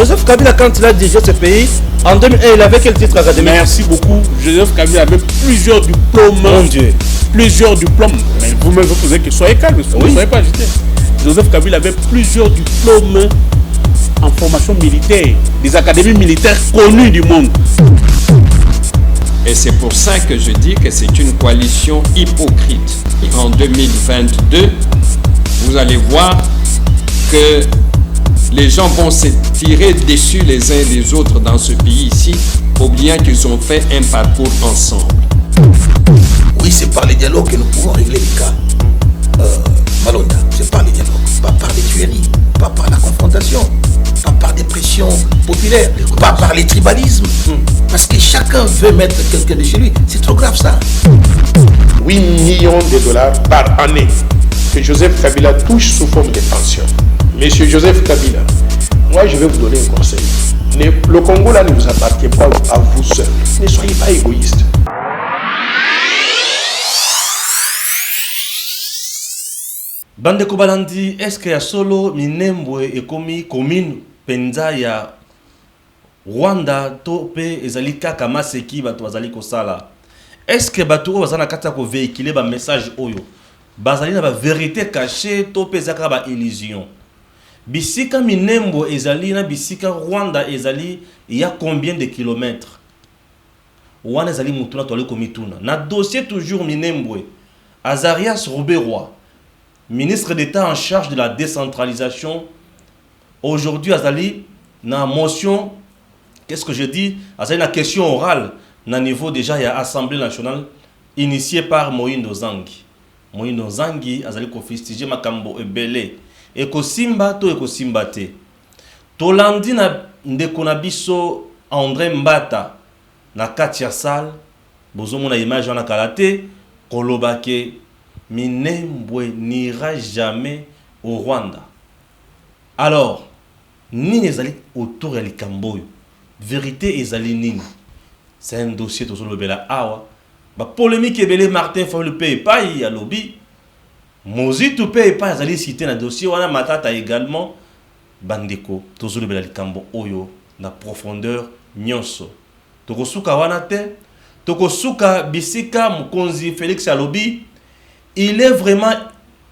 Joseph Kabila, quand il a dirigé ce pays, en 2001, il avait quel titre académique? Merci beaucoup. Joseph Kabila avait plusieurs diplômes. Mon Dieu. Plusieurs diplômes. Mais vous-même, vous posez que soyez calme, ne soyez pas agité. Joseph Kabila avait plusieurs diplômes en formation militaire, des académies militaires connues du monde. Et c'est pour ça que je dis que c'est une coalition hypocrite. Et en 2022, vous allez voir que les gens vont se tirer dessus les uns les autres dans ce pays ici, oubliant qu'ils ont fait un parcours ensemble. Oui, c'est par le dialogue que nous pouvons régler les cas. Malonda, c'est par le dialogue, pas par les tueries, pas par la confrontation, pas par des pressions populaires, pas par les tribalismes. Parce que chacun veut mettre quelqu'un de chez lui. C'est trop grave ça. 8 millions de dollars par année que Joseph Kabila touche sous forme de pension. Monsieur Joseph Kabila, moi je vais vous donner un conseil. Le Congo là ne vous appartient pas à vous seul. Ne soyez pas égoïste. Bande Kobalandi, est-ce qu'il y a solo Minembwe et Komi commune Penza ya Rwanda tope ezali kaka maseki bato bazali kosala? Est-ce que bato bazana kata ko véhiculer ba message oyo? Bazali na ba vérité cachée tope ezaka ba illusion. Bisika Minembwe ezali na bisika Rwanda ezali il y a combien de kilomètres? Wana ezali mutuna tole komituna. Na dossier toujours Minembwe. Azarias Roberoi, ministre d'État en charge de la décentralisation, aujourd'hui Azali na motion, qu'est-ce que je dis? Azali na question orale na niveau déjà il y a Assemblée nationale initiée par Moïndo Zangi. Moïndo Zangi Azali ko festiger makambo ebele. Eko simba to eko simba te. Tolandi na ndeko na biso André Mbata na Katia Sal, bozo mona image na kalate kolobake Minembwe n'ira jamais au Rwanda. Alors, nini ezali autour ya likamboyo? Vérité ezali nini? C'est un dossier to solo bela awa. Ba polémique ebele Martin Fayulu pe epai ya lobby. Mozitu pe epai ezali cité na dossier wana matata également bandeko to solo bela likambo oyo na profondeur nyonso. Tokosuka wana te, tokosuka bisika mukonzi Félix Alobi. Il est vraiment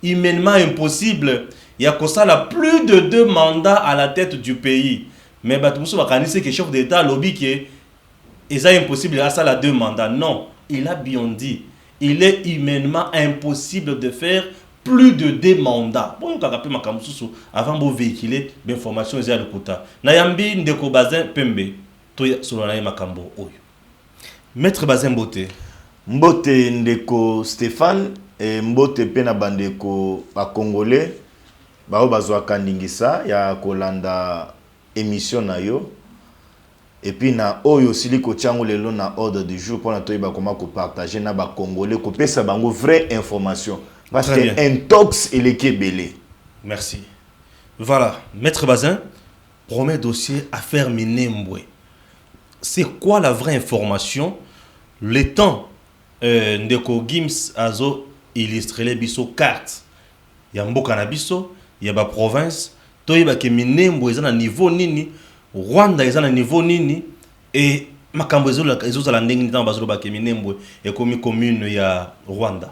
humainement impossible. Il y a plus de 2 mandats à la tête du pays. Mais Batumoussou Bakanisi, que chef d'État, lobby qui est impossible à ça la 2 mandats. Non, il a bien dit. Il est humainement impossible de faire plus de 2 mandats. Bon, avant de véhiculer l'information, il y a le quota. Nayambi Ndeko Bazin Pembe. Toya Solanaï Makambo. Maître Bazin Mbote. Mbote Ndeko Stéphane. Et mbote pena bandeko ba congolais ba bazwa kandingisa ya kolanda émission na yo et puis na oyo siliko tiango lelo na ordre du jour pour na toyeba comment ko partager na ba congolais ko pesa bango vraie information parce que intox et les kebele. Merci. Voilà, Maître Bazin, premier dossier affaire Minembwe. C'est quoi la vraie information? Le temps ndeko Gims azo illustrer les biso cartes. Il y a mboka na biso, il y a ba province, to yeba ke Minembwe eza na niveau nini, Rwanda eza na niveau nini et makambo ezo la ndenge ntango bazolo ba ke Minembwe et komi commune ya Rwanda.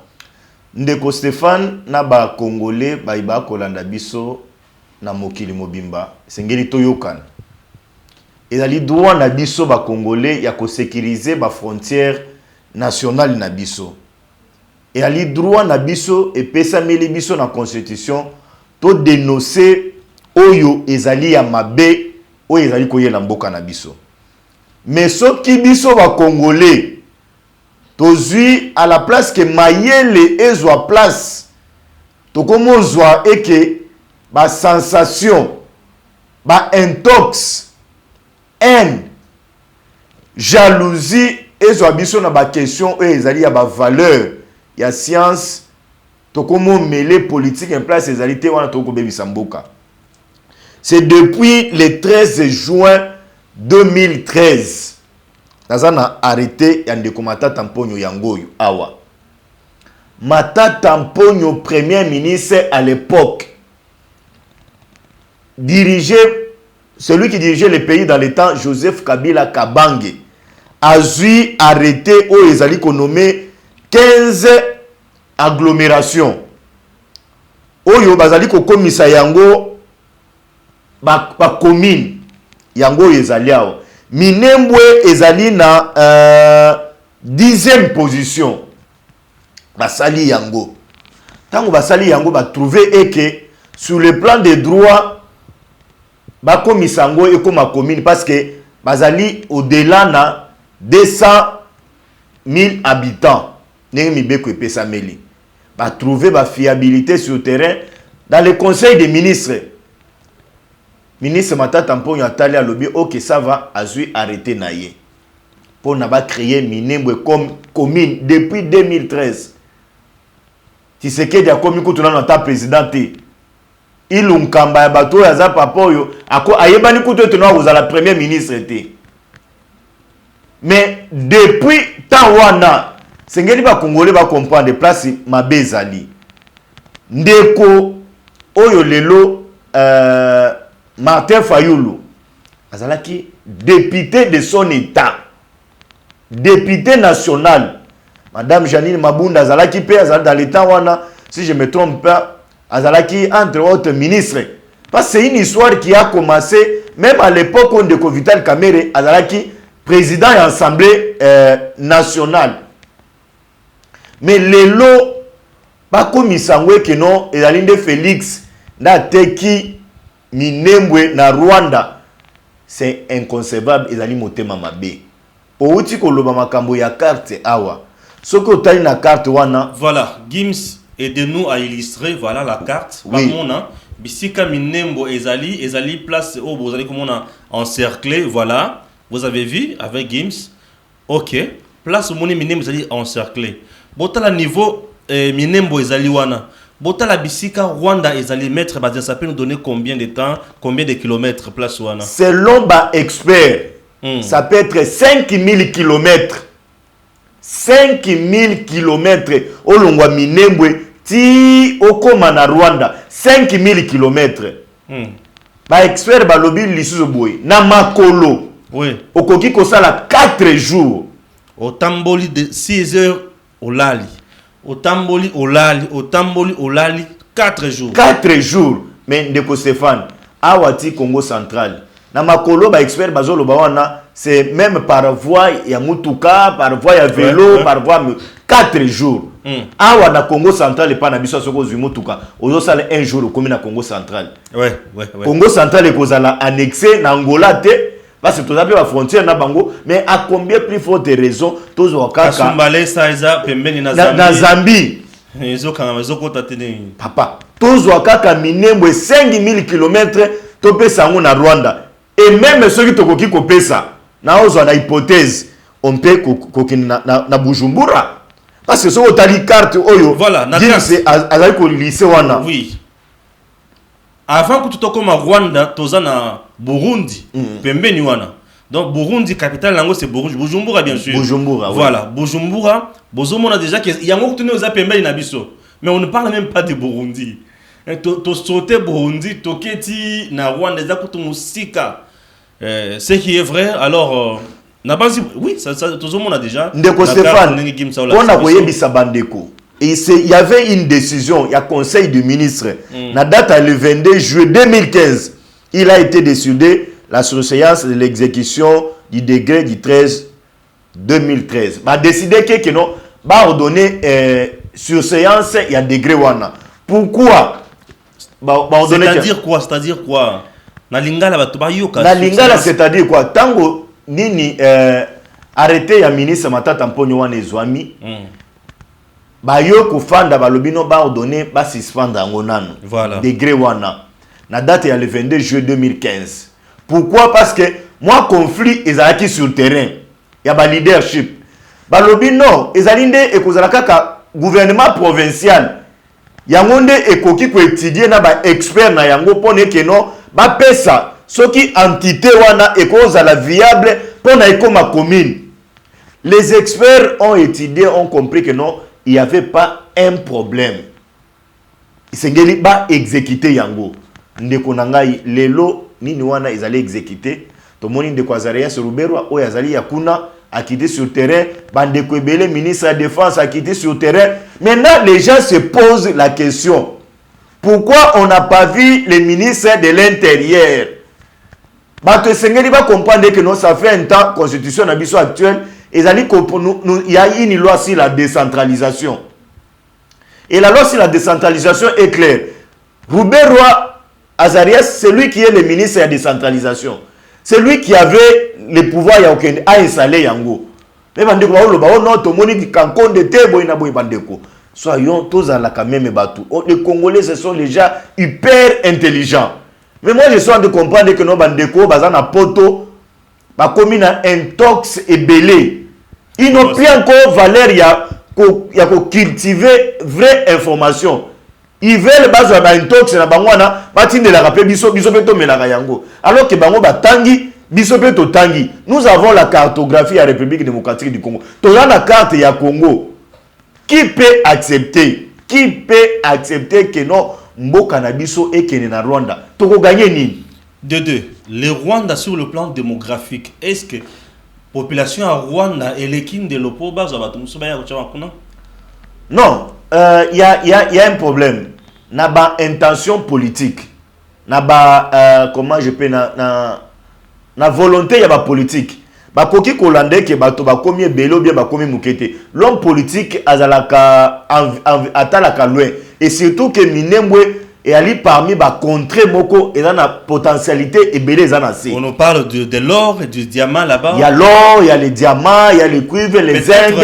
Ndeko Stéphane na ba congolais ba iba kolanda biso na mokili mobimba, sengeli toyokana. Ezali droit na biso ba congolais ya ko sécuriser ba frontière nationale na biso. Et ali droit na biso et pesa meli biso na constitution to dénoncer oyo ezali ya mabe oyo ezali koyela mboka na biso. Mais soki biso ba congolais tozui à la place que mayele ezwa place to komozwa eke ba sensation ba intox haine jalousie ezwa biso na ba question oyo ezali ya ba valeur ya science tokomo mêlé politique en place ezali te wana toko bebisa mboka. C'est depuis le 13 juin 2013 nazana arrêté ya ndeko Matata Mponyo yangoyo awa. Matata Mponyo premier ministre à l'époque dirigé celui qui dirigeait le pays dans le temps, Joseph Kabila Kabange, a dû arrêter où ils allaient nommer 15 agglomérations. Oyo bazali ko komisa yango ba commune yango ezali awo. Minembwe ezali na 10e position. Basali yango. Tango basali yango ba trouver que sur le plan des droits ba komisa yango ekoma commune parce que bazali au-delà na 200 000 habitants. Nengi beko epesa meli. Ba trouver ba fiabilité sur le terrain dans le conseil des ministres. Ministre Matata Mponyo atali a lobby OK ça va azui arrêter naye. Pour na ba créer Minembwe comme commune depuis 2013. Tshisekedi a komi kutuna na ta présidenté. Ilunkamba ya bato ya za papoyo ako ayebani kutu tuna vous la premier ministre était. Mais depuis Tawana sengeli ba Congolais ba comprendre place mabezali. Ndeko oyo lelo Martin Fayulu azalaki député de son état. Député national. Madame Janine Mabunda azalaki pe azal dans l'état wana si je me trompe pas azalaki entre autres ministres. Parce que c'est une histoire qui a commencé même à l'époque où Ndeko Vital Kamerhe azalaki président de l'Assemblée nationale. Mais lelo ba komisangwe que non ezalinde Félix na teki Minembwe na Rwanda, c'est inconcevable ezali motema mabe. Outi koloba makambo ya carte awa. Soko tali na carte wana. Voilà, Gims aide-nous à illustrer voilà la carte. Oui. Bamona bisika Minembwe ezali place au vous allez comme on a encerclé voilà. Vous avez vu avec Gims. OK. Place moni Minembwe ezali encerclé. Botala niveau Minembwe ezali wana. Botala bisika Rwanda ezali mettre ça peut nous donner combien de temps, combien de kilomètres place wana? Selon ba expert, ça peut être 5000 km. 5000 km olongwa Minembwe ti okoma na Rwanda 5000 km. Ba expert ba lobi lisusu boy na makolo. Oui. Okoki kosala 4 jours. Au tamboli de 6 heures au lali. Au tamboli au lali 4 jours. 4 jours. Mais ndeko Stéphane, awati Congo central. Na makolo ba expert bazolo ba wana c'est même par voie ya mutuka, par voie ya vélo, par voie 4 jours. Awa na Congo central et pas na biso soko zu mutuka. Ozo sala un jour comme na Congo central. Ouais. Congo central e kozala annexé na Angola te parce que tous la frontière na bango mais à combien plus forte raison tous wakaka Kasumbale saiza pembeni na Zambie. Ezo kanga zoko tatene. Papa, tous wakaka Minembwe 5000 km to pesa ngo na Rwanda. Et même ceux qui tokoki ko pesa na ozo na hypothèse on peut kokina na Bujumbura parce que so otali carte oyo voilà na c'est azali ko lycée wana. Oui. Avant que tu te comme à Rwanda, toza na Burundi, pembeni wana. Donc Burundi capitale lango c'est Bujumbura bien sûr. Bujumbura. Voilà, Bujumbura, bozomona déjà que yango tenu aux pembeni na biso. Mais on ne parle même pas de Burundi. To sauter Burundi, to keti na Rwanda za kutu musika. Ce qui est vrai alors na base oui, ça tozomona déjà. Ndeko Stéphane, on a voyé bisabandeko. Et il y avait une décision, il y a conseil du ministre. La date le 22 juillet 2015, il a été décidé la surséance de l'exécution du décret du 13 2013. Il a décidé que non, va ordonner surséance, il y a décret wana. Pourquoi? C'est-à-dire quoi? C'est-à-dire quoi? Na lingala batuba yoka. Na lingala c'est-à-dire quoi? Tango nini arrêté ya ministre Matata Mponyo wana ezwami. Bayo kufanda balobino ba ordonné ba suspendre ngonano. Voilà. Degré wana. Na date ya le 22 juillet 2015. Pourquoi? Parce que moi conflit ezalaki sur terrain. Ya ba leadership. Balobino ezalinde ekozala kaka gouvernement provincial. Yango nde ekoki ko étudier na ba expert na yango pone ke no ba pesa soki entité wana ekozala viable pona ekoma commune. Les experts ont étudié, ont compris que non, il n'y avait pas un problème. Sengeli ba exécuter yango. Ndeko nangai lelo nini wana ezali exécuté to moni ndeko Azarias Ruberwa o yazali yakuna a quitté sur terrain, bandeko ebele ministre de la défense a quitté sur terrain. Maintenant les gens se posent la question, pourquoi on n'a pas vu le ministre de l'Intérieur? Bato sengeli ba comprendre que non, ça fait un temps constitution na biso actuelle il y a une loi sur la décentralisation. Et la loi sur la décentralisation est claire. Ruberwa Azarias, c'est lui qui est le ministre de la décentralisation. C'est lui qui avait le pouvoir à installer Yango. Mais bandeko ba oloba o non to moni kanko de tebo ina boy bandeko. Soyons tous à la quand même batou. Les Congolais ce sont les gens hyper intelligents. Mais moi je suis en train de comprendre que nos bandeko bazana poto ba komi na intox et belé. Ils n'ont plus encore valeur ya cultiver vraie information. Ils veulent bazo ba intox na bangwana batinde la rappeler biso peto melaka yango. Alors que bango batangi biso peto tangi. Nous avons la cartographie à la République démocratique du Congo. Toza la carte ya Congo. Qui peut accepter que non mboka na biso et que na Rwanda toko gagner ni de deux le Rwanda sur le plan démographique, est-ce que population à Rwanda et l'équipe de l'Opo bazo bato muso baya ko kuna? Non, il y a un problème. Na ba intention politique. Na ba comment je peux na volonté ya ba politique. Ba koki kolande ke bato ba komi belo bien ba komi mukete. L'homme politique azalaka atalaka loin et surtout que Minembwe et ali parmi ba contrée moko et na potentialité et belé zanase. On nous parle de l'or et du diamant là-bas. Il y a l'or, il y a les diamants, il y a les cuivres, les zinc.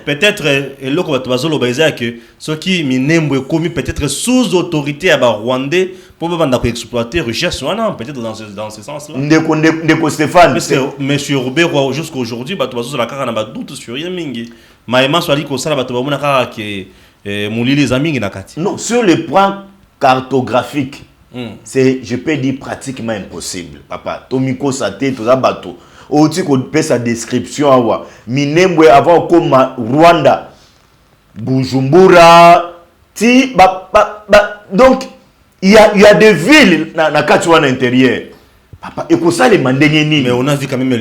Peut-être et loko bato bazolo baza que ceux qui Minembwe commis peut-être sous autorité à ba rwandais pour pas exploiter recherche peut-être dans ce sens-là. Ndeko Stéphane. Monsieur Robert jusqu'à aujourd'hui bato bazo la kaka na ba doute sur yemingi. Maïma swali ko sala bato ba mona kaka ke mulili za mingi na kati. Non, sur le plan cartographique, c'est, je peux dire, pratiquement impossible. Papa, Tomiko Sate, tout ça, bateau. Oti ko pe sa description awa. Minembwe avant comme Rwanda, Bujumbura, donc il y a des villes na Katouan intérieur. Papa, et que ça les mandengeni. Mais on a vu quand même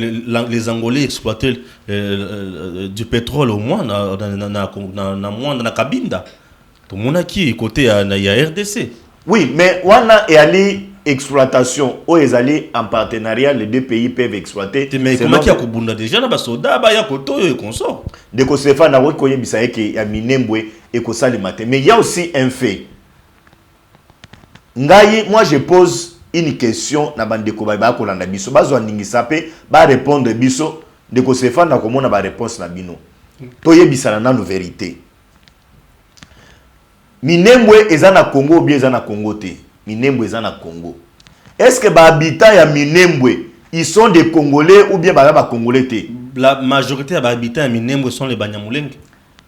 les Angolais exploiter du pétrole au moins na Kabinda. Tout le monde qui côté à RDC. Oui, mais on a exploitation où ils allaient en partenariat, les deux pays peuvent exploiter. Mais comment qui a Kubunda déjà na soda ba ya koto et consort. De ko Stéphane na ko yebisa ke ya Minembwe et ko ça le matin. Mais il y a aussi un fait. Ngai, moi je pose une question na bandeko ba ko landa biso bazwa ndingisa pe ba répondre biso de ko Stéphane na ko mona ba réponse na bino. To yebisa na vérité. Minembwe eza na Congo ou bien eza na Congo te? Minembwe eza na Congo. Est-ce que ba habitants ya Minembwe ils sont des Congolais ou bien ba Congolais te? La majorité des habitants à Minembwe sont les Banyamulenge.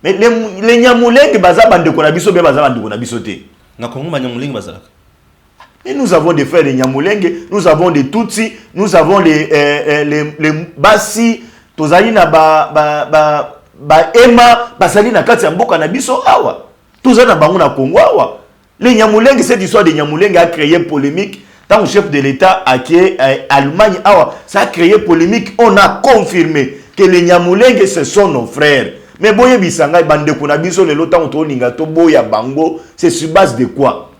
Mais les Nyamulenge baza bandeko na biso bien baza bandeko na biso te. Na Congo Banyamulenge bazalaka. Et nous avons des frères de Nyamulenge, nous avons des Tutsi, nous avons les Basi, tozali na ba Ema, basali na kati ya mboka na biso awa. Tout ça dans le Congo. Les Nyamulenge, cette histoire de Nyamulenge a créé polémique. Tant le chef de l'État a créé Allemagne, ça a créé polémique. On a confirmé que les Nyamulenge, ce sont nos frères. Mais boye bisanga bande kuna biso le lota on ninga to boya bango, c'est sur base de quoi?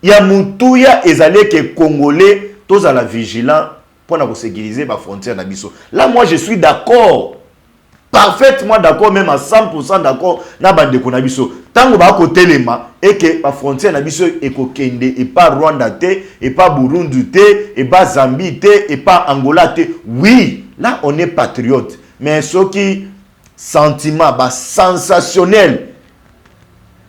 Ya mutuya ezale que Congolais, tous à la vigilant pour na sécuriser la frontière na biso. Là moi je suis d'accord. Parfaitement d'accord, même à 100% d'accord na bande kuna biso. Tango ba ko telema et que la frontière na biso e ko kende et pas Rwanda te et pas Burundi te et pas Zambie te et pas Angola te. Oui, là on est patriote. Mais ce qui sentiment ba sensationnel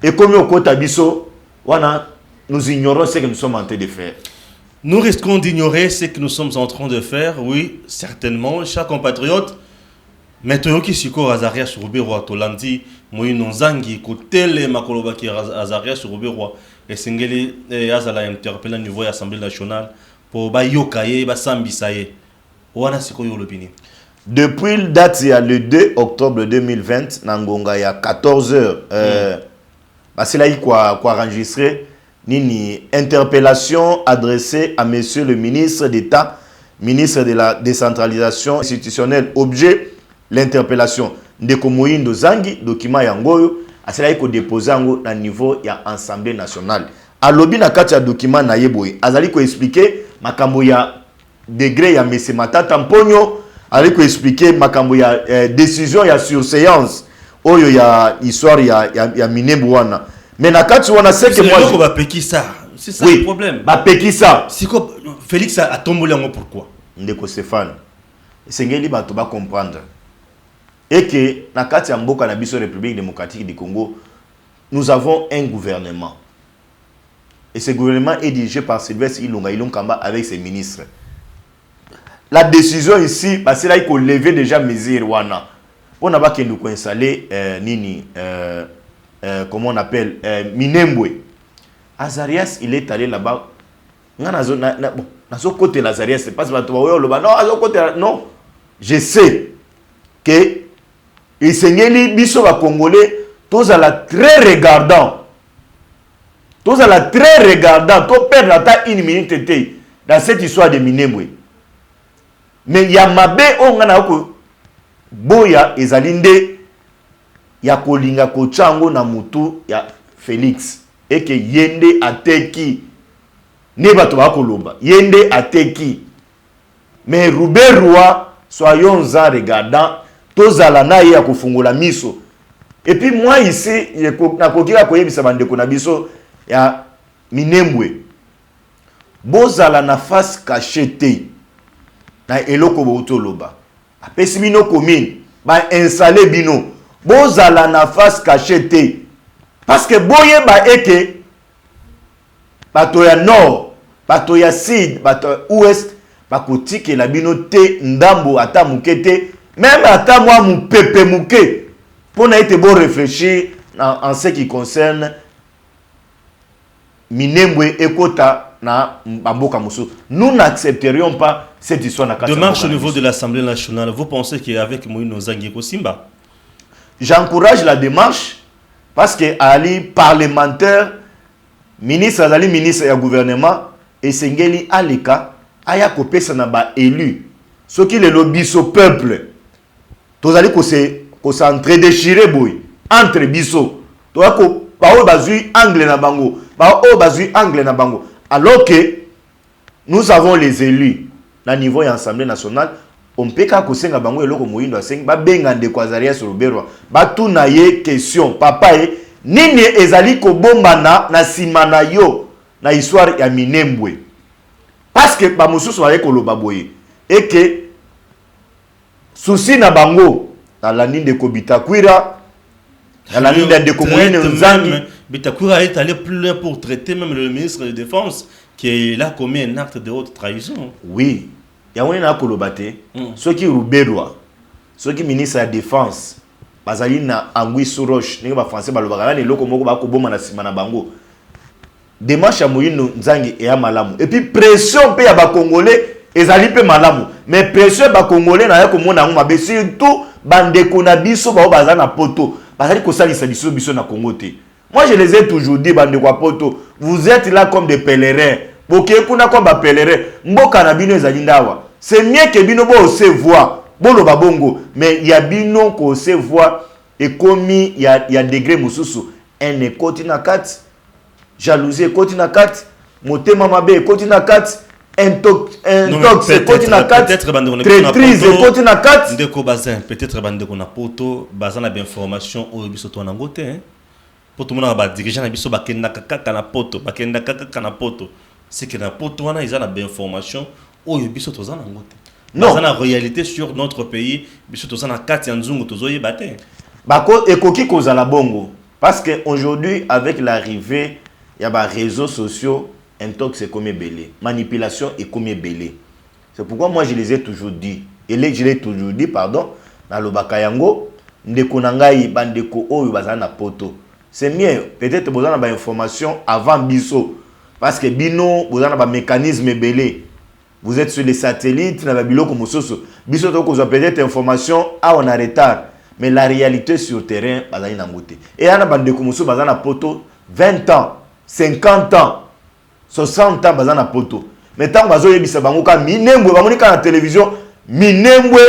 et comme au côté biso, voilà, nous ignorons ce que nous sommes en train de faire. Nous risquons d'ignorer ce que nous sommes en train de faire, oui, certainement, chers compatriotes. Mais toyoki siko Azarias Ruberwa tolandi moino zangi kotele makoloba ki Azarias Ruberwa et singeli azala interpeller au niveau de l'Assemblée nationale pour ba yokaye ba sambisaye. Wana siko yo l'opinion. Depuis le date le 2 octobre 2020 Nangonga il y a 14 heures c'est là quoi enregistré nini interpellation adressée à monsieur le ministre d'État, ministre de la décentralisation institutionnelle. Objet, l'interpellation. Ndeko Moyindo Zangi, document yangoyo, asala ko déposer yango na niveau ya Assemblée nationale. Alobi na kati ya document na yeboy, azali ko expliquer makambo ya degré ya Mese Matata Mponyo, azali ko expliquer makambo ya décision ya surséance oyo ya histoire ya Minembu wana. Mais na kati wana c'est que moi je va peki ça. C'est ça oui, le problème. Ba peki ça. Si ko Félix a tombé yango pourquoi? Ndeko Stéphane. Sengeli bato ba comprendre. Et que na kati ya mboka na biso République démocratique du Congo, nous avons un gouvernement. Et ce gouvernement est dirigé par Sylvestre Ilunga Ilunkamba avec ses ministres. La décision ici, parce que là il faut lever déjà mesures wana. On n'a pas que nous installer comment on appelle Minembwe. Azarias, il est allé là-bas. Bon, côté Lazarias, c'est pas non, je sais que les Seigneurs biso va congolais, tous à la très regardant. Tous à la très regardant, tous perdre la taille une minute dans cette histoire de Minembwe. Mais il y a mabe on a boya ezalinde ya kolinga kochango na mutu ya Félix et que yende ateki ne bato ba koloba yende ateki mais Ruberwa soyons en regardant tozala na ya kufungula miso. Et puis moi ici na kokira koyebisa bandeko na biso ya Minembwe bozala na face cachée na eloko boutoloba apesi bino commune ba installer bino bozala na face cachée parce que boye ba eke bato ya nord bato ya sud bato ya ouest bakotike la bino te ndambo ata mukete même ata moi mupepe muke pour ete bon réfléchir en ce qui concerne Minembwe ekota na Bamboka Moussou. Nous n'accepterions pas cette histoire. Démarche au niveau de l'Assemblée nationale. Vous pensez qu'avec Moïno Zangi Simba? J'encourage la démarche parce que Ali parlementaire, ministre Azali, ministre et gouvernement, et Sengeli Aleka, aya kopé sanaba élu. Ce qui est le biso peuple. Tous allez qu'on s'entre déchiré boy entre biso. Toi ko bao bazui angle na bango, bao bazui angle na bango. Alors que nous avons les élus na niveau de l'Assemblée nationale, on peut pas que senga bango eloko moyindo asenga ba benga ndeko Azarias Ruberwa ba tuna ye question papa nini ezali ko bomba na sima na yo na histoire ya Minembwe parce que ba mususu ba ekoloba boye et que souci na bango na la ninde ko Bitakwira na la ninde de ko Moïno Nzangi. Bitakwira est allé plus loin pour traiter même le ministre de Défense qui a commis un acte de haute trahison. Oui. Il y a un kolobate. Ceux qui Ruberwa, ceux qui ministre de la Défense, bazali na Angui Soroche, n'est pas français balobagala ni loko moko ba ko boma na sima na bango. Démarche ya Moïno Nzangi et ya malamu. Et puis pression pe ya ba Congolais ezali pe malamu. Mais pression ba Congolais na ya ko mona ngoma be surtout bandeko na biso ba bazana na poto. Bazali ko salisa biso na Congo te. Moi, je les ai toujours dit, bande kwa poto, vous êtes là comme des pèlerins. Boké kuna comme des pèlerins. Mboka na bino ezali ndawa. C'est mieux que bino bo se voit. Bolo babongo. Mais il y a bino ko se voit et commis il y a degré mususu. Un ekoti na kat. Jalousie ekoti na kat. Motema mabe ekoti na kat. Intox ekoti na kat. Peut-être bande on traîtrise ekoti na kat. Ndeko bazin, peut-être bande ko na poto, bazana na information o biso to na ngote hein. Pour tout le monde, les dirigeants sont na poto, c'est que na poto wana ils ont des informations où ils biso tozana ngote. Non, c'est la réalité sur notre pays, biso tozana kati nzungu tozoye baté. Bako ekoki kozala bongo parce que aujourd'hui avec l'arrivée il y a des réseaux sociaux intox comme belé, manipulation et comme belé. C'est pourquoi moi je les ai toujours dit je l'ai toujours dit pardon na lobaka yango ndeko nangai bandeko oyo bazana na poto. C'est mieux, peut-être que vous avez des informations avant Bisso. Parce que Bino, vous avez des mécanismes belés. Vous êtes sur les satellites, vous avez des comme Bisso, vous avez peut-être des informations à on a retard. Mais la réalité sur le terrain, vous avez une. Et il y a des comme vous avez poto 20 ans. 50 ans 60 ans baza na poto mais tant bazo yebisa bango ka minembwe bamonika na télévision minembwe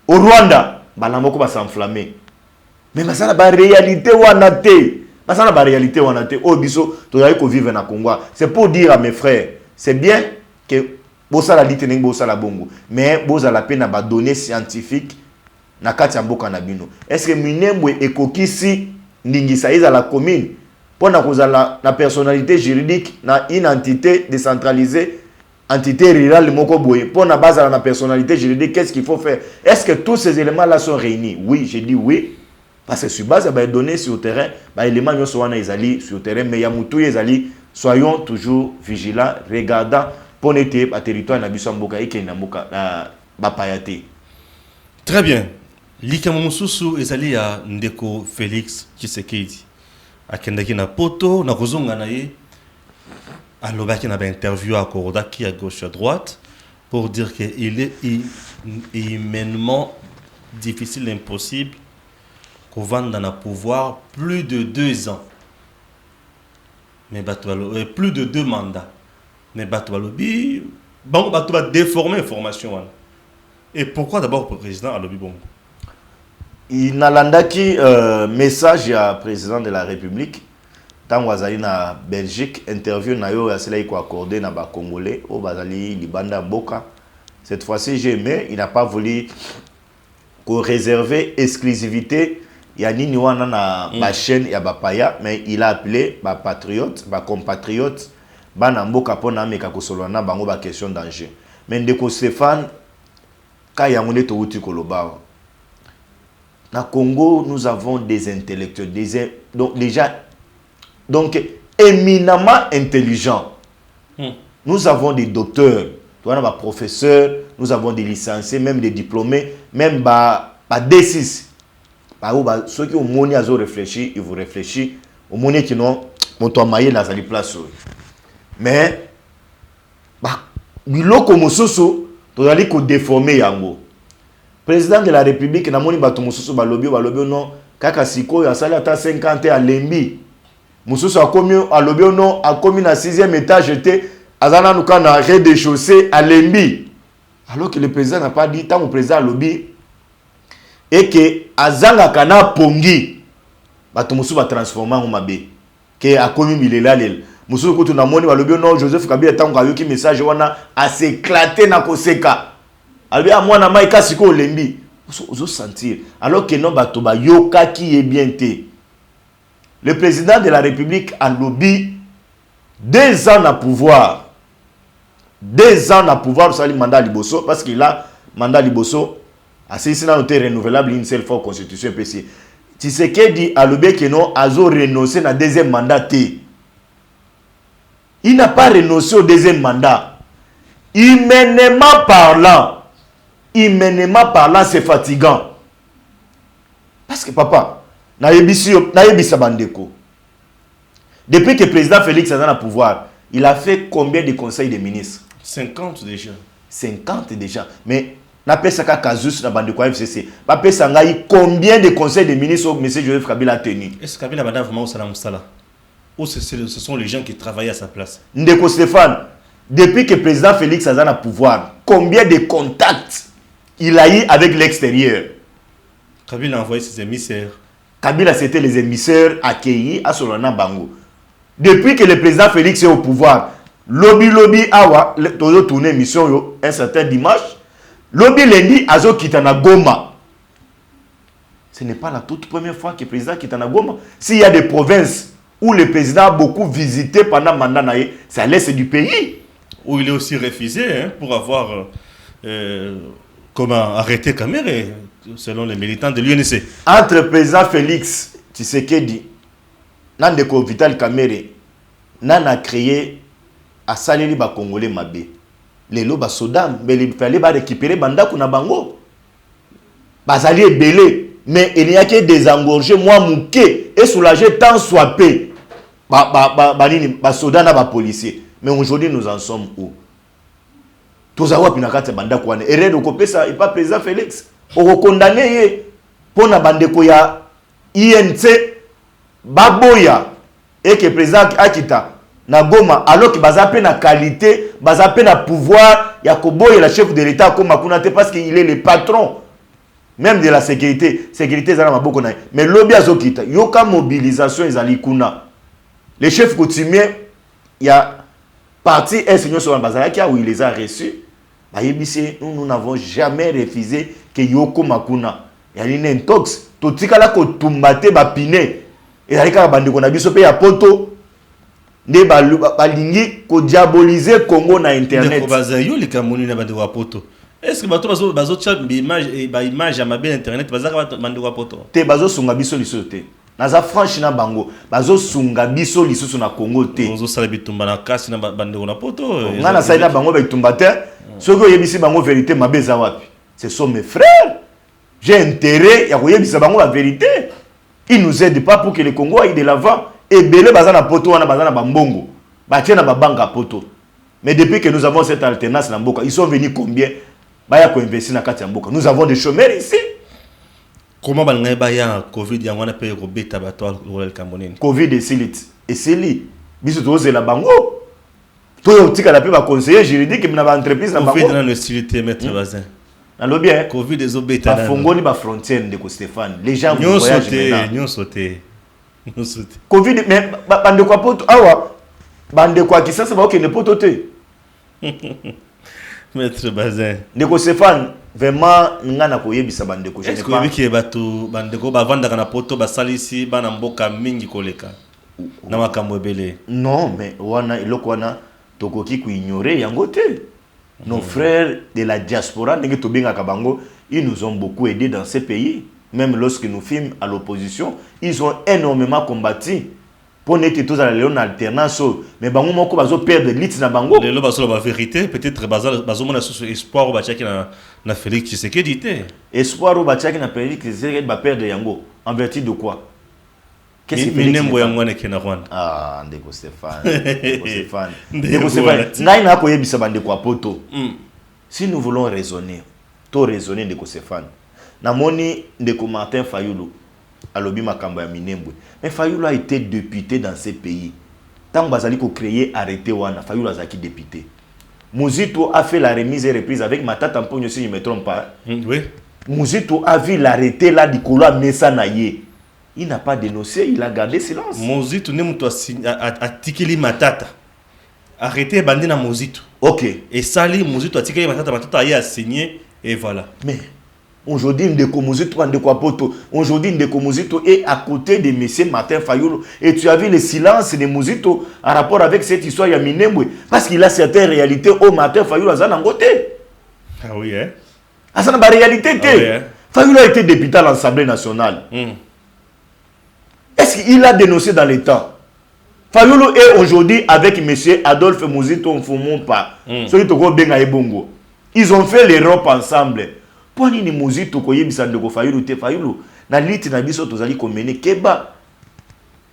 au Rwanda bana moko ba s'enflammer mais basala ba réalité wana te basala ba réalité wana te o biso to yai ko vivre na Congo. C'est pour dire à mes frères, c'est bien que bosala litening bosala bongo mais bosala pe na ba données scientifiques na kati ya mboka na bino. Est-ce que minembwe ekokisi ndingisa iza la commune pour na personnalité juridique na une entité décentralisée, entité rurale moko boye pour na base na personnalité juridique, qu'est-ce qu'il faut faire? Est-ce que tous ces éléments là sont réunis? Oui, j'ai dit oui parce que sur base de données sur le terrain, les éléments ne sont pas sur le terrain mais yamutu ezali, soyons toujours vigilants, regardant pour n'être pas territoire na biso mboka eke na mboka ba payate. Très bien. Likamo mususu ezali ya ndeko Félix Tshisekedi. Akendaki na poto na kozonga na ye alobaki na ba interview à Korodaki à gauche à droite pour dire que il est humainement difficile, impossible qu'on vende dans le pouvoir plus de 2 ans. Mais plus de 2 mandats. Mais Batoualobi, bon, Batou va déformer l'information. Et pourquoi d'abord le président Alobi Bongo? Il n'a landaki message à président de la République. Tant wazali na Belgique, interview na yo ya cela iko accordé na ba Congolais au bazali libanda boka. Cette fois-ci j'ai aimé, il n'a pas voulu qu'on réserver exclusivité ya nini wana na ba chaîne ya ba paya, mais il a appelé ba patriotes, ba compatriotes, ba na mboka pona meka kosolwa na bango ba question danger. Mais ndeko Stéphane ka yango to uti koloba. Na Congo, nous avons des intellectuels, donc éminemment intelligents. Nous avons des docteurs, nous avons des professeurs, nous avons des licenciés, même des diplômés, même des D6. Ceux qui ont réfléchi, ils vont réfléchir. Au moment qui n'ont pas maillé dans la place. Mais, biloko mosusu, tu as dit qu'on déformé yango. Président de la République, na moni bato mususu balobi non kaka siko ya sala ata 50 à lembi. Mususu akomi alobi non akomi na 6e étage était azana nuka na rez-de-chaussée à lembi. Alors que le président n'a pas dit tant au président alobi et que azanga kana pongi bato mususu ba transformer en mabe que akomi milela lel. Mususu kutu na moni balobi non Joseph Kabila tant ka yoki message wana a s'éclater na koseka. Alors, à moi, na maïka siko lembi. Vous sentir. Alors que non, batoba yoka qui est bien té. Le président de la République a lobby 2 ans à pouvoir. 2 ans à pouvoir, ça mandat liboso, parce qu'il a mandat liboso. Assez c'est noté renouvelable une seule fois constitution PC. Tu sais que dit à lobby que non, azo renoncé na 2e mandat té. Il n'a pas renoncé au 2e mandat. Humainement parlant. Humainement parlant, c'est fatigant. Parce que papa, naïbisa bandeko. Depuis que le président Félix a le pouvoir, il a fait combien de conseils des ministres? 50 déjà. 50 déjà. Mais n'a ça Kazus na bandeko FCC. Pas ça combien de conseils des ministres M. Joseph Kabila a tenu? Est-ce que Kabila a vraiment au Sala? Ou ce sont les gens qui travaillent à sa place? Ndeko Stéphane, depuis que le président Félix a le pouvoir, combien de contacts il a eu avec l'extérieur? Kabila a envoyé ses émissaires. Kabila, c'était les émissaires accueillis à Solana Bango. Depuis que le président Félix est au pouvoir, lobby awa, toujours tourné mission un certain dimanche, lobby lundi, azo kitana Goma. Ce n'est pas la toute première fois que le président kitana Goma. S'il y a des provinces où le président a beaucoup visité pendant le mandat, c'est à l'est du pays. Où il est aussi refusé pour avoir comment arrêter Kamere, selon les militants de l'UNC. Entre le président Félix Tshisekedi, Nandeko Vital Kamere, Nana créé à Saleli ba Congolais Mabé. Les loba Sodam, mais il fallait récupérer Bandaku na Bango. Bazali est belé, mais il n'y a que désengorger, moi mouké, et soulager tant soit peu. Ba Soda na ba policier. Mais aujourd'hui nous en sommes où? Tous awa pinakate Bandaku wane. Erreur de copier ça, et pas président Félix. On condamné pour na bandeko ya INC Baboya et que président akita na Goma alors que baza pe na qualité, baza pe na pouvoir ya koboye la chef de l'état comme Makunate parce qu'il est le patron même de la sécurité. Sécurité zana maboko na. Mais lobby azokita, yoka mobilisation ezali kuna. Les chefs coutumiers, il y a parti enseignant sur Bazalaki où il les a reçus. Nous n'avons jamais refusé que Yoko Makuna. Il y a une intox. Totika ko tumbate ba pine. Et la ka bande ko na biso pe ya poto. Ne balingi ko diaboliser Congo na internet. Ko bazayo li kamoni na bande wa poto. Est-ce que bazo chat image à ma belle internet bazaka bande wa poto. Te bazo sunga biso lisote. Naza franchi na bango bazo sunga biso lisusu na Congo te. Bazo sala bitumba na kasi na bande na poto. Ngana sa ina bango ba bitumba te. Ceux qui yebisi bango vérité mabeza wapi. Ce sont mes frères. J'ai intérêt ya koyebisa bango la vérité. Ils nous aident pas pour que le Congo aille de l'avant. Et belé bazana poto wana bazana bambongo. Ba tiena ba banga poto. Mais depuis que nous avons cette alternance na mboka, ils sont venus combien? Baya ko investir na kati ya mboka. Nous avons des chômeurs ici. Comment balnga baya Covid ya wana pe ko beta bato le Cameroun. Covid et sili. Biso toze la bango. Toi tika la pe ba conseiller juridique na ba entreprise na bango. Covid na nostilité maître Bazin. Na lo bien. Covid des obeta na. Ba fongoli ba frontière de ko Stéphane. Les gens voyagent maintenant. Nyon sauté. Covid mais bande kwa poto awa. Bande kwa kisasa ba okende poto te. Maître Bazin. Ndeko Stéphane, vraiment ngana koyebisa bandeko je ne pas. Est-ce que batu bandeko ba vanda kana poto ba salisi bana mboka mingi koleka. Na makambo ebele. Non, mais wana iloko wana tokoki ku ignorer yango te. Nos frères de la diaspora ndenge to benga kabango, ils nous ont beaucoup aidé dans ces pays. Même lorsque nous fûmes à l'opposition, ils ont énormément combattu. Pour n'être tous à la alternance, mais bango moko bazo perdre l'it na bango. Le bazo la vérité, peut-être bazo mona sur espoir au bachaki na Félix Tshisekedi té. Espoir au bachaki na Félix Tshisekedi ba perdre yango en vertu de quoi? Qu'est-ce que Félix Nembo yango na kena Rwanda? Ah, ndeko Stéphane. Ndeko Stéphane. Ngai na ko yebisa bande kwa poto. Si nous voulons raisonner, to raisonner ndeko Stéphane. Na moni ndeko Martin Fayulu. Alobi makambo ya Minembwe. Mais Fayulu a été député dans ces pays. Tant bazali ko créer arrêté wana, Fayulu azaki député. Muzito a fait la remise et reprise avec Matata Mponyo si je ne me trompe pas. Oui. Muzito a vu l'arrêté là du Kolo Mesa Naye. Il n'a pas dénoncé, il a gardé silence. Muzito ne muto a tikeli Matata. Arrêté bandi na Muzito. OK. Et sali Muzito a tikeli Matata a signé et voilà. Mais aujourd'hui, Ndeko Muzito aujourd'hui, Ndeko Muzito est à côté de M. Martin Fayulu. Et tu as vu le silence de Muzito en rapport avec cette histoire de Minembwe. Parce qu'il a certaines réalités au Martin Fayulu à Zanangote. Ah oui, hein? Ah, ça n'a pas de réalité. Ah, oui, hein? Fayulu a été député à l'Assemblée nationale. Est-ce qu'il a dénoncé dans les temps? Fayulu est aujourd'hui avec M. Adolphe Muzito Mfumumpa. Ils ont fait l'Europe ensemble. Pour ni Muzito koyebisa ndeko Fayulu te Fayulu na liti na biso tozali komene keba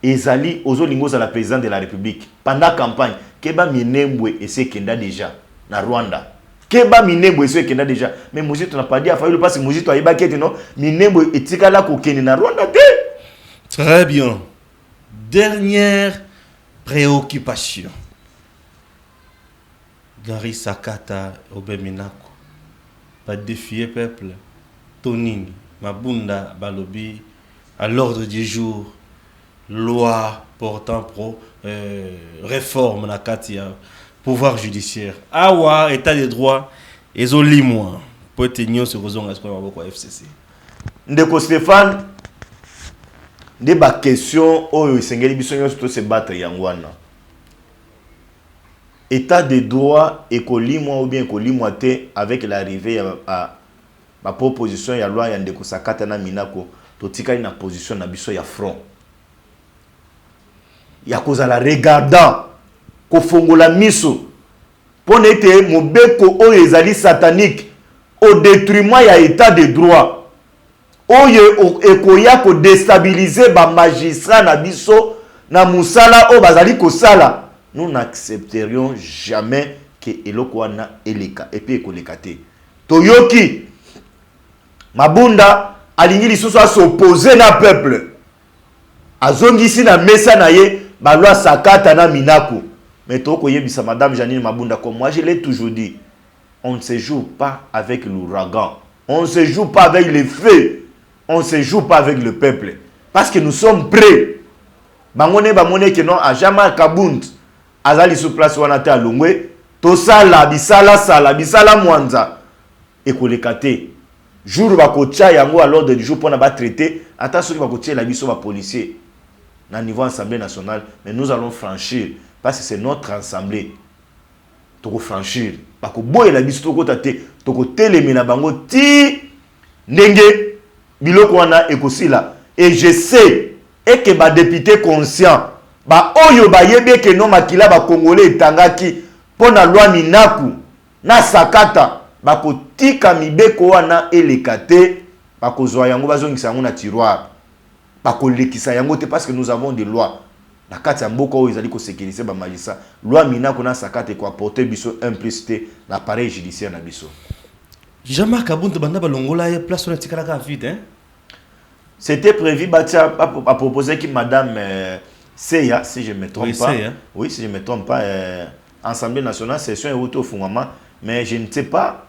ezali ozolingo za la président de la République pendant campagne keba Minembwe ese kenda déjà na Rwanda keba Minembwe ese kenda déjà mais Muzito n'a pas dit à Fayulu parce que Muzito a yeba kete non Minembwe etikala ko kende na Rwanda te. Très bien. Dernière préoccupation. Gary Sakata Obeminako. Pas défier peuple. Toning, Mabunda, Balobi, à l'ordre du jour, loi portant pro réforme la Katia, pouvoir judiciaire. Awa, état de droit, et moi pour tenir ce raison à ce qu'on va FCC. Ndeko Stéphane, des questions, oh, Sengeli Bissonyo, se battre Yangwana. État de droit et moi ou bien moi avec l'arrivée à ma proposition ya loi ya ndeko Sakata na Minako totika na position na biso ya front ya kozala regardant ko fongola miso pona ete mobeko oyo ezali satanique au détriment ya état de droit oyo ekoya ko déstabiliser ba magistrat na biso na musala o bazali ko sala. Nous n'accepterions jamais que Elokwana eleka et puis ekolekate. Toyoki Mabunda alingi lisusu a s'opposer na peuple. Azongisi na mesa na ye balwa sakata na minako. Mais toko yebisa madame Janine Mabunda comme moi je l'ai toujours dit. On ne se joue pas avec l'ouragan. On ne se joue pas avec les feux. On ne se joue pas avec le peuple. Parce que nous sommes prêts. Bamone que non a Jamal Kabunt azali sous place wanate à Longwe. Tosala bisala mwanza. Et kolekate. Jour bakocha yango à l'ordre du jour pour na ba traiter. Attention bakocha la biso ba policier. Na niveau Assemblée nationale, mais nous allons franchir parce que c'est notre assemblée. Toko franchir. Bako boye la biso toko tate, toko telemina bango ti ndenge biloko wana ekosila. Et je sais et que ba député conscient ba oyo ba yebe ke no makila ba congolais tangaki pona loi minaku na sakata bako tika mibeko wana elekate bako zwa yango bazongisa yango na tiroir bako lekisa yango te parce que nous avons des lois na kati ya mboka oyo ezali ko sécuriser ba magistrat loi minaku na sakata ko apporter biso implicité l'appareil judiciaire na biso. Jean-Marc Kabund banda balongola ya place on tikala ka vide hein. C'était prévu à proposer que madame Seya, si je ne me trompe pas. Oui, si je ne me trompe pas, Assemblée nationale, session est au fondement, mais je ne sais pas,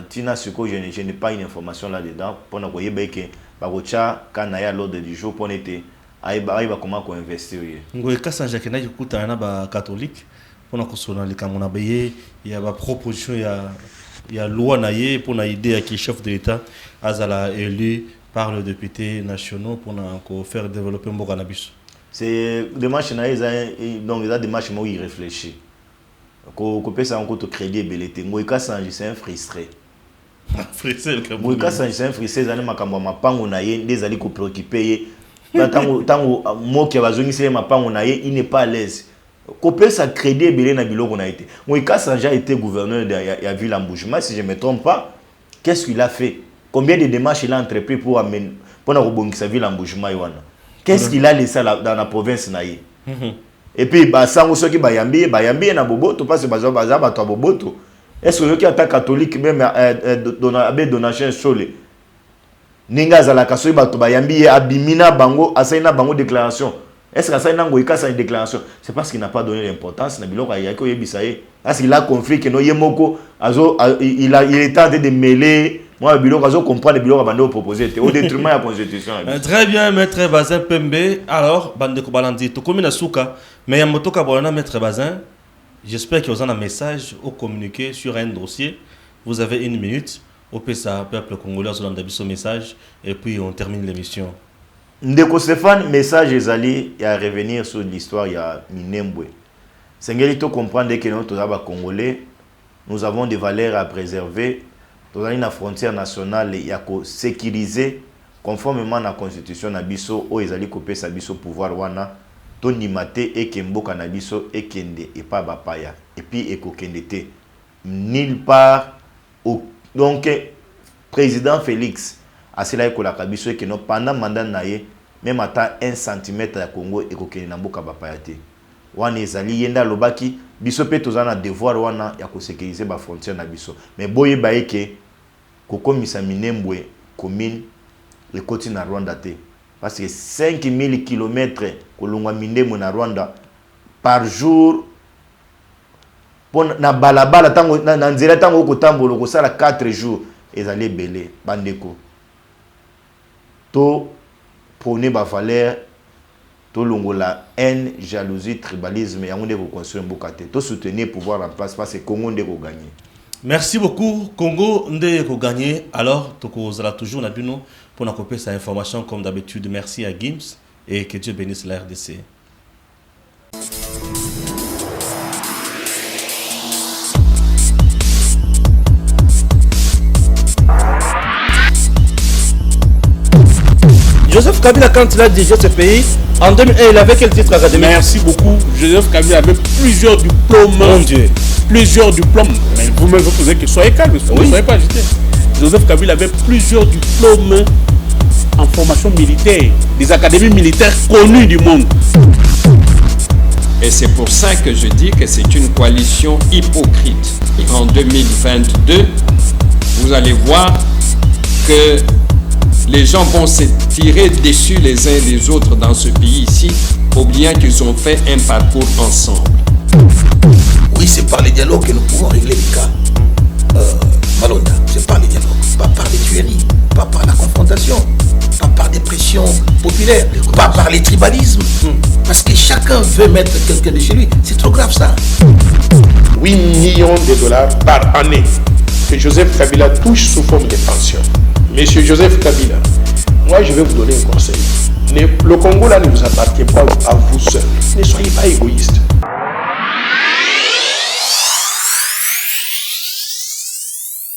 Tina Suko, je n'ai pas une information là-dedans. Pour nous voyez que Barocha, quand il y a l'ordre du jour, pour n'être, il va comment qu'on investir. Ngoye kasa Jacques na yikuta na ba catholique, pour nous consoler les camona baye, il y a ba proposition, il y a loi na ye pour na idée qui chef de l'État, azala élu par les députés nationaux pour faire développer mon cannabis. C'est des machines, donc il y a des machines où il réfléchit. Qu'on peut ça encore te crédit belleté. Moi Kassanji c'est un frustré. Frustré le Moi Kassanji c'est un frustré. Zane makamba mapango na ye des ali ko préoccupé. Tango mo qui va zongi c'est mapango na ye il n'est pas à l'aise. Qu'on peut ça crédit belleté na biloko na été. Moi Kassanji a été gouverneur de la ville Mboujima si je me trompe pas. Qu'est-ce qu'il a fait? Combien de démarches il a entrepris pour amener pour sa ville en Mboujima Yoana? Qu'est-ce qu'il a laissé dans la province naïe? Et puis bah sans ceux qui bayambi na boboto parce que baza bato boboto. Est-ce que qui attaque catholique même donation solé? Ninga za la kaso bato bayambi abimina bango asaina bango déclaration. Est-ce que ça n'a pas une déclaration? C'est parce qu'il n'a pas donné l'importance na biloko ya ko yebisaye. Parce qu'il a conflit que no yemoko azo il est tenté de mêler. Moi, le bureau, je comprends le bureau va proposer au détriment de la Constitution. Très bien, Maître Bazin Pembe. Alors, Bande Kobalandi, tu communes à Souka, mais il y a un moto Kabolana, Maître Bazin. J'espère que vous avez un message au communiquer sur un dossier. Vous avez 1 minute. Au PSA, peuple congolais, vous avez un message. Et puis, on termine l'émission. Ndeko Stéphane, message est allé à revenir sur l'histoire il y a Minembwe. C'est que comprendre que nous, Congolais, nous avons des valeurs à préserver. Dans la frontière nationale, il y a sécuriser conformément à la constitution nabiso o ezali kopé sa biso pouvoir wana toni maté et kemboka nabiso et kende et pas bapaya et puis ekokendete nulle part donc président Félix a cela ekola kabiso et que non pendant mandat naie même à 1 cm ya Congo ekokende na mboka bapaya te wana ezali yenda lobaki biso pe tozana devoir wana ya ko sécuriser ba frontière na biso mais boye baeke kokomisa Minembwe commune le côté na Rwanda te parce que 5000 km kolongwa Minembwe na Rwanda par jour pour na balabala tango na nzela tango ko tambola ko sala 4 jours ezali belé bandeko to prenez ba valeur to longola haine, jalousie, tribalisme et on est reconstruire Mbokate. To soutenir pouvoir en place parce que Congo ndeko gagner. Merci beaucoup Congo ndeko gagner. Alors toko zala toujours na bino pour na copier sa information comme d'habitude. Merci à Gims et que Dieu bénisse la RDC. Joseph Kabila, quand il a dirigé ce pays, en 2001, il avait quel titre académique? Merci beaucoup. Joseph Kabila avait plusieurs diplômes. Mon Dieu. Plusieurs diplômes. Mais vous-même, vous posez que soyez calme, ne soyez pas agité. Joseph Kabila avait plusieurs diplômes en formation militaire, des académies militaires connues du monde. Et c'est pour ça que je dis que c'est une coalition hypocrite. Et en 2022, vous allez voir que les gens vont se tirer dessus les uns des autres dans ce pays ici, oubliant qu'ils ont fait un parcours ensemble. Oui, c'est par les dialogues que nous pouvons régler les cas. Malonda, c'est par les dialogues, pas par les tueries, pas par la confrontation, pas par des pressions populaires, pas par les tribalismes. Parce que chacun veut mettre quelqu'un de chez lui. C'est trop grave ça. 8 millions de dollars par année que Joseph Kabila touche sous forme de pension. Monsieur Joseph Kabila, moi je vais vous donner un conseil. Le Congo là ne vous appartient pas à vous seul. Ne soyez pas égoïste.